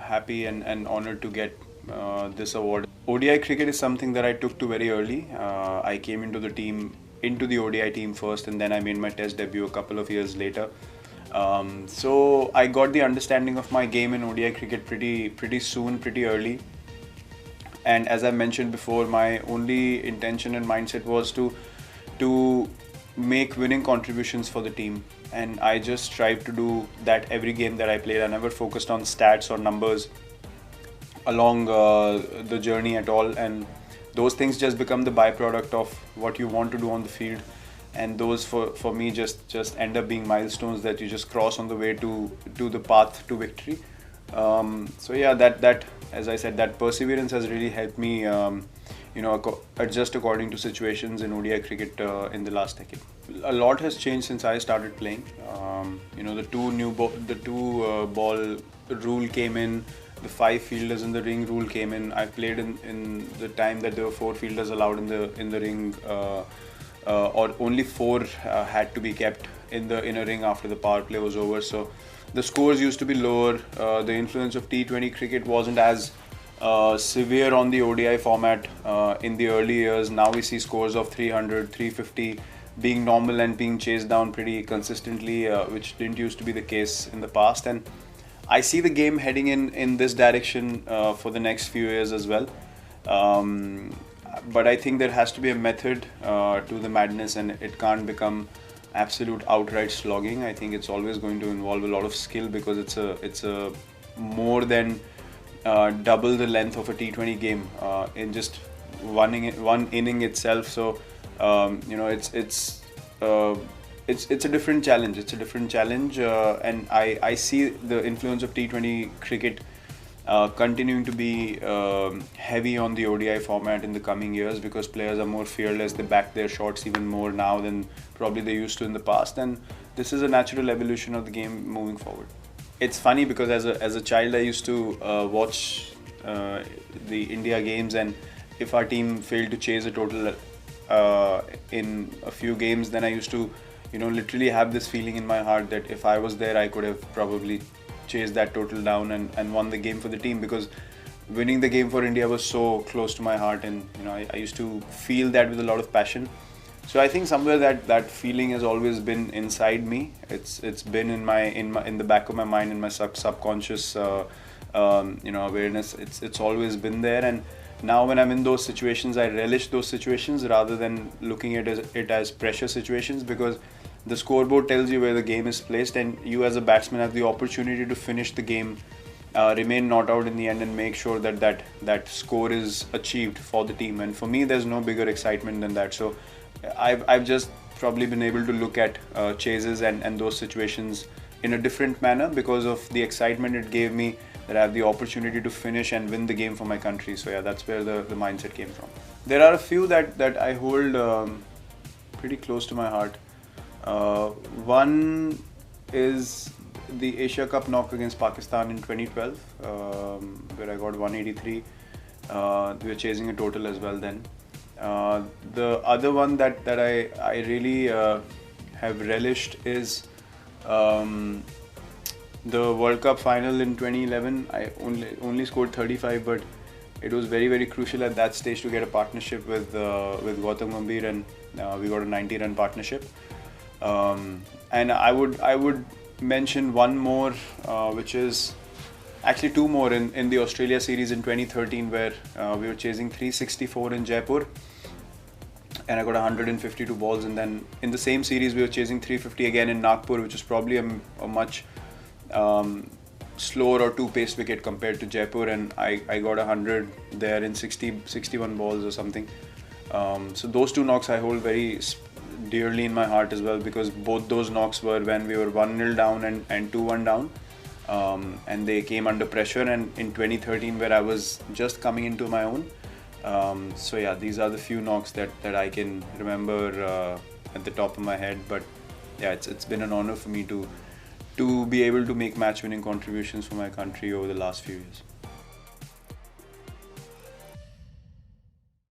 happy and honored to get this award. ODI cricket is something that I took to very early. I came into the ODI team first, and then I made my Test debut a couple of years later. So I got the understanding of my game in ODI cricket pretty soon, pretty early. And as I mentioned before, my only intention and mindset was to make winning contributions for the team, and I just strive to do that every game that I played. I never focused on stats or numbers along the journey at all, and those things just become the byproduct of what you want to do on the field, and those for me just end up being milestones that you just cross on the way to the path to victory. So yeah, that as I said, that perseverance has really helped me adjust according to situations in ODI cricket in the last decade. A lot has changed since I started playing. The two ball rule came in. The 5 fielders in the ring rule came in. I played in the time that there were 4 fielders allowed in the ring, or only 4 had to be kept in a ring after the power play was over. So the scores used to be lower. The influence of T20 cricket wasn't as severe on the ODI format in the early years. Now we see scores of 300, 350 being normal and being chased down pretty consistently, which didn't used to be the case in the past. And I see the game heading in this direction for the next few years as well. But I think there has to be a method to the madness, and it can't become absolute outright slogging. I think it's always going to involve a lot of skill, because it's a more than double the length of a T20 game in just one inning itself. So it's a different challenge. It's a different challenge, and I see the influence of T20 cricket continuing to be heavy on the ODI format in the coming years, because players are more fearless. They back their shots even more now than probably they used to in the past, and this is a natural evolution of the game moving forward. It's funny because as a child I used to watch the India games, and if our team failed to chase a total in a few games, then I used to literally have this feeling in my heart that if I was there, I could have probably chased that total down and won the game for the team, because winning the game for India was so close to my heart, and I used to feel that with a lot of passion. So I think somewhere that feeling has always been inside me. It's been in the back of my mind, in my subconscious awareness. It's always been there, and now when I'm in those situations, I relish those situations rather than looking at it as pressure situations, because the scoreboard tells you where the game is placed, and you as a batsman have the opportunity to finish the game, remain not out in the end, and make sure that score is achieved for the team. And for me, there's no bigger excitement than that. So I've just probably been able to look at chases and those situations in a different manner because of the excitement it gave me, that I have the opportunity to finish and win the game for my country. So yeah, that's where the mindset came from. There are a few that I hold pretty close to my heart. One is the Asia Cup knock against Pakistan in 2012, where I got 183. We were chasing a total as well then. The other one that I really have relished is the World Cup final in 2011. I only scored 35, but it was very, very crucial at that stage to get a partnership with Gautam Gambhir, and we got a 90-run partnership. And I would mention one more, which is actually two more in the Australia series in 2013, where we were chasing 364 in Jaipur, and I got 152 balls. And then in the same series, we were chasing 350 again in Nagpur, which is probably a much slower or two-paced wicket compared to Jaipur, and I got 100 there in 61 balls or something. So those two knocks I hold very dearly in my heart as well, because both those knocks were when we were 1-0 down and 2-1 down, and they came under pressure, and in 2013 where I was just coming into my own. So yeah, these are the few knocks that I can remember at the top of my head. But yeah, it's been an honor for me to be able to make match-winning contributions for my country over the last few years.